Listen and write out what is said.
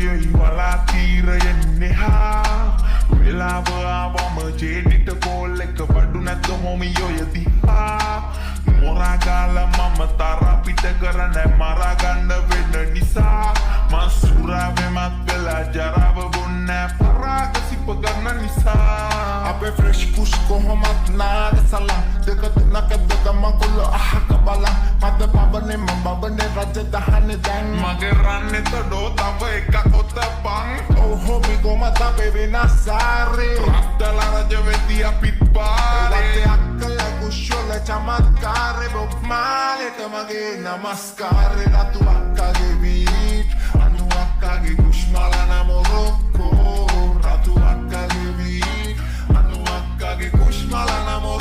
Yoi wala tීරයෙන්නේ හා වෙලාව ආවම ජේඩිට කෝල් එක වඩු නැත හොමි ඔය දිහා මොරා ගාලා මම තරා පිට කරන්න මරා ගන්න වෙන නිසා මං සුරාවෙමත් වෙලා ජරාව බොන්නේ පරාග සිප ගන්න නිසා අපේ ෆ්‍රෙෂ් කුෂ් කොහොමත් නාද සලා දෙක තුනක දෙක මගුල අහක බලා මද පබනේ මම බබනේ රජ දහන්නේ දැන් මගේ රන්නේ තොඩෝ තව එකක් ඔතපන් Oh homie goma tape venasare රස්තලා රජ වෙති අපිත් පාරේ Wate akkala kushola chamatkare Bob Marley tamage namaskare Ratu akkage beat Anu akkage kushmala na Morocco Ratu akkage beat Anu akkage kushmala na Morocco